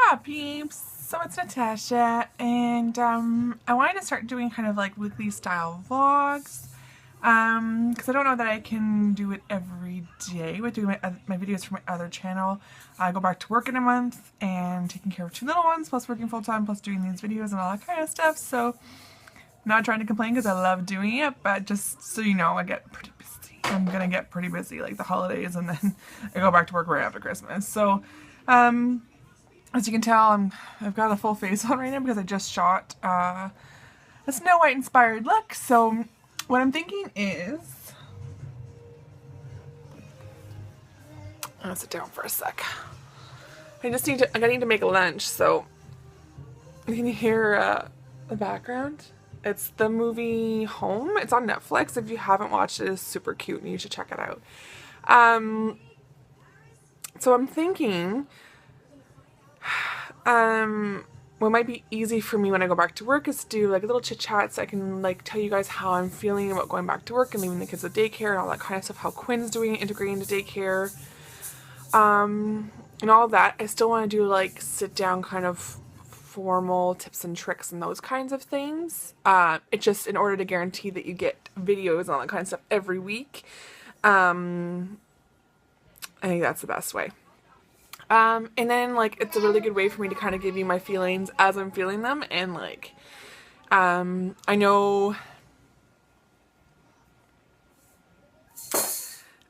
Aloha peeps! So it's Natasha, and I wanted to start doing kind of like weekly style vlogs because I don't know that I can do it every day with doing my videos for my other channel. I go back to work in a month and taking care of 2 little ones, plus working full-time, plus doing these videos and all that kind of stuff. So not trying to complain because I love doing it, but just so you know, I get pretty busy. I'm gonna get pretty busy like the holidays, and then I go back to work right after Christmas. So as you can tell, I've got a full face on right now because I just shot a Snow White inspired look. So what I'm thinking is, I'm gonna sit down for a sec. I need to make a lunch, so you can hear the background. It's the movie Home. It's on Netflix. If you haven't watched it, it's super cute and you should check it out. So I'm thinking, what might be easy for me when I go back to work is to do like a little chit chat so I can like tell you guys how I'm feeling about going back to work and leaving the kids at daycare and all that kind of stuff, how Quinn's doing integrating into daycare, and all of that. I still want to do like sit down kind of formal tips and tricks and those kinds of things. It's just in order to guarantee that you get videos and all that kind of stuff every week. I think that's the best way. And then like it's a really good way for me to kind of give you my feelings as I'm feeling them, and like I know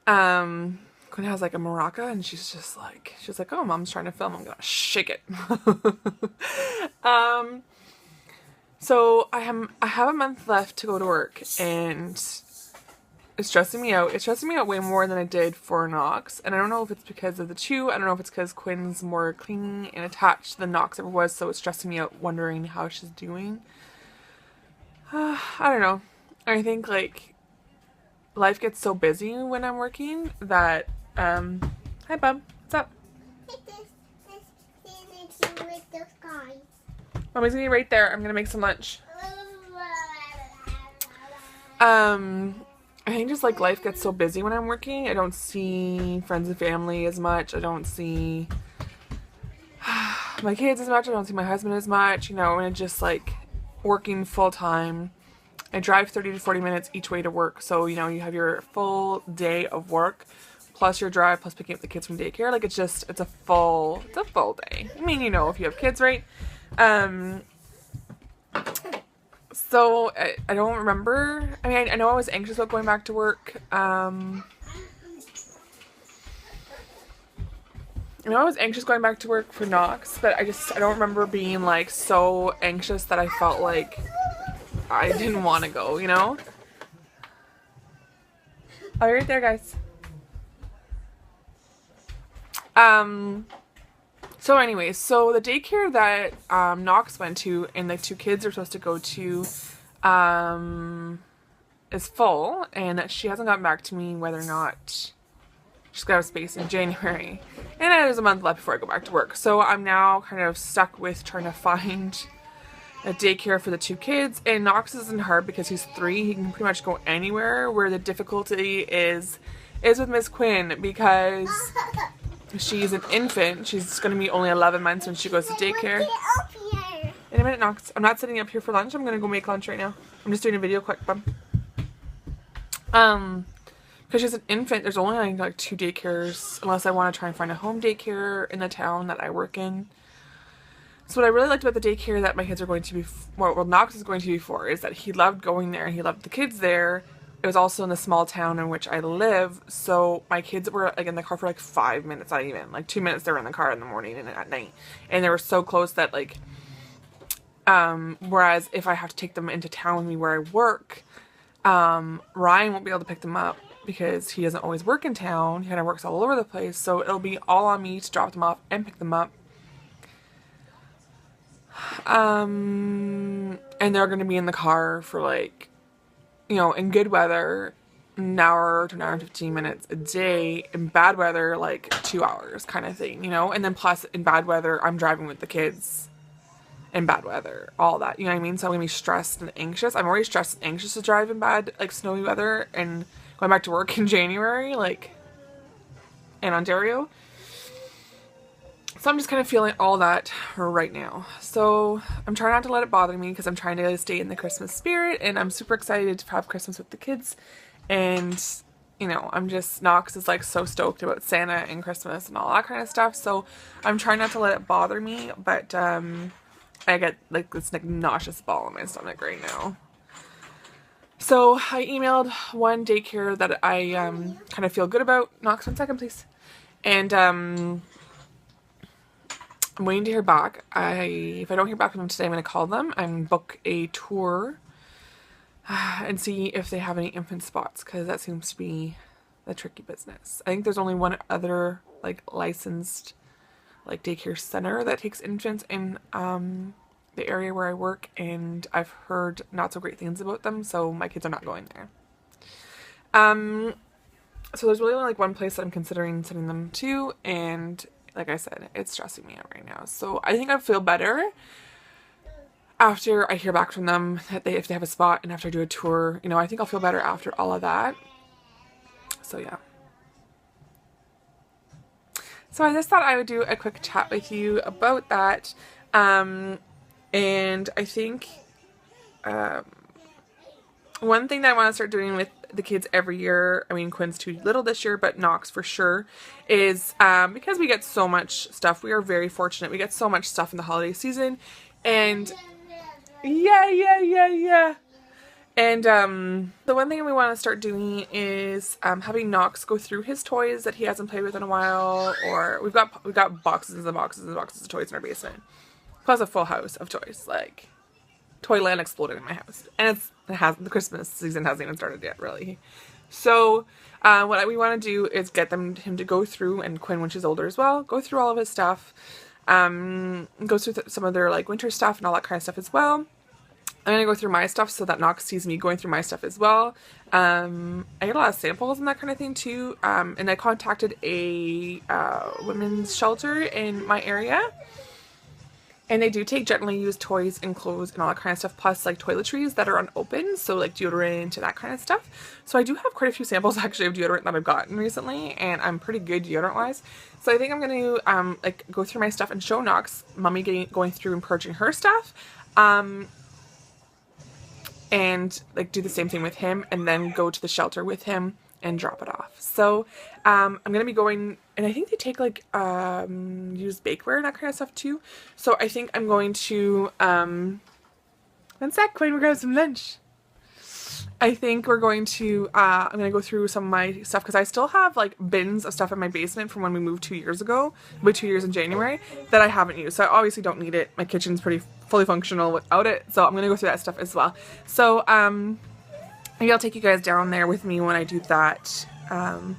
Quinn has like a maraca and she's like, oh, mom's trying to film, I'm gonna shake it. So I have a month left to go to work, and it's stressing me out. It's stressing me out way more than I did for Knox. And I don't know if it's because of the chew. I don't know if it's because Quinn's more clingy and attached than Knox ever was. So it's stressing me out wondering how she's doing. I don't know. I think like life gets so busy when I'm working that, hi bub, what's up? Mommy's gonna be right there. I'm gonna make some lunch. I think just like life gets so busy when I'm working. I don't see friends and family as much. I don't see my kids as much. I don't see my husband as much, you know, and it's just like working full time. I drive 30 to 40 minutes each way to work. So, you know, you have your full day of work plus your drive plus picking up the kids from daycare. Like it's a full day. I mean, you know, if you have kids, right? So, I don't remember. I mean, I know I was anxious about going back to work. I know I was anxious going back to work for Knox, but I don't remember being, like, so anxious that I felt like I didn't want to go, you know? Oh, you're right there, guys. So anyways, so the daycare that Knox went to and the 2 kids are supposed to go to is full, and she hasn't gotten back to me whether or not she's got a space in January. And there's a month left before I go back to work. So I'm now kind of stuck with trying to find a daycare for the 2 kids. And Knox isn't hard because he's 3. He can pretty much go anywhere, where the difficulty is with Miss Quinn because she's an infant. She's going to be only 11 months when she goes to daycare. In a minute, Knox. I'm not sitting up here for lunch. I'm going to go make lunch right now. I'm just doing a video quick, bub. Because she's an infant, there's only like 2 daycares, unless I want to try and find a home daycare in the town that I work in. So what I really liked about the daycare that my kids are going to be, well, Knox is going to be for, is that he loved going there. He loved the kids there. It was also in the small town in which I live, so my kids were like in the car for like 5 minutes, not even, like 2 minutes they were in the car in the morning and at night, and they were so close that like, whereas if I have to take them into town with me where I work, Ryan won't be able to pick them up because he doesn't always work in town. He kind of works all over the place, so it'll be all on me to drop them off and pick them up. And they're going to be in the car for like, you know, in good weather, an hour to an hour and 15 minutes a day. In bad weather, like 2 hours kind of thing, you know? And then plus in bad weather, I'm driving with the kids in bad weather, all that, you know what I mean? So I'm going to be stressed and anxious. I'm already stressed and anxious to drive in bad, like snowy weather, and going back to work in January, like in Ontario. So I'm just kind of feeling all that right now. So I'm trying not to let it bother me because I'm trying to stay in the Christmas spirit, and I'm super excited to have Christmas with the kids. And, you know, I'm just, Knox is like so stoked about Santa and Christmas and all that kind of stuff. So I'm trying not to let it bother me, but I get like this like nauseous ball in my stomach right now. So I emailed one daycare that I kind of feel good about. Knox, 1 second, please. And I'm waiting to hear back. If I don't hear back from them today, I'm going to call them and book a tour and see if they have any infant spots, because that seems to be the tricky business. I think there's only one other like licensed like daycare center that takes infants in the area where I work, and I've heard not so great things about them, so my kids are not going there. So there's really only like one place that I'm considering sending them to, and like I said, it's stressing me out right now. So I think I feel better after I hear back from them that if they have a spot, and after I do a tour, you know, I think I'll feel better after all of that. So yeah. So I just thought I would do a quick chat with you about that. And I think one thing that I want to start doing with the kids every year, I mean Quinn's too little this year, but Knox for sure, is because we get so much stuff. We are very fortunate. We get so much stuff in the holiday season, and yeah. And the one thing we want to start doing is having Knox go through his toys that he hasn't played with in a while, or we've got boxes and boxes and boxes of toys in our basement, plus a full house of toys. Like, Toyland exploded in my house, and the Christmas season hasn't even started yet, really. So what we want to do is get him to go through, and Quinn, when she's older as well, go through all of his stuff, go through some of their like winter stuff and all that kind of stuff as well. I'm going to go through my stuff so that Knox sees me going through my stuff as well. I get a lot of samples and that kind of thing too. And I contacted a women's shelter in my area. And they do take gently used toys and clothes and all that kind of stuff, plus like toiletries that are unopened, so like deodorant and that kind of stuff. So I do have quite a few samples actually of deodorant that I've gotten recently, and I'm pretty good deodorant wise. So I think I'm going to like go through my stuff and show Knox mommy going through and purging her stuff. And like do the same thing with him, and then go to the shelter with him and drop it off. So I'm gonna be going, and I think they take like used bakeware and that kind of stuff too. So I think I'm going to 1 sec, Quinn, we're gonna have some lunch. I think we're going to I'm gonna go through some of my stuff, because I still have like bins of stuff in my basement from when we moved 2 years ago, about 2 years in January, that I haven't used. So I obviously don't need it. My kitchen's pretty fully functional without it, so I'm gonna go through that stuff as well. So maybe I'll take you guys down there with me when I do that. But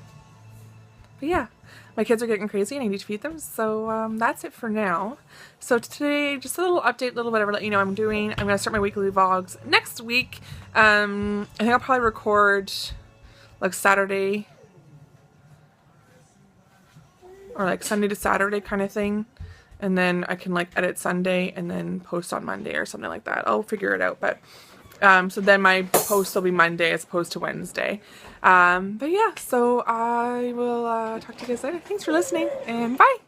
yeah, my kids are getting crazy and I need to feed them, so that's it for now. So today, just a little update, little whatever, let you know what I'm doing. I'm gonna start my weekly vlogs next week. I think I'll probably record like Saturday or like Sunday to Saturday kind of thing, and then I can like edit Sunday and then post on Monday or something like that. I'll figure it out, but so then my post will be Monday as opposed to Wednesday. But yeah, so I will talk to you guys later. Thanks for listening, and bye!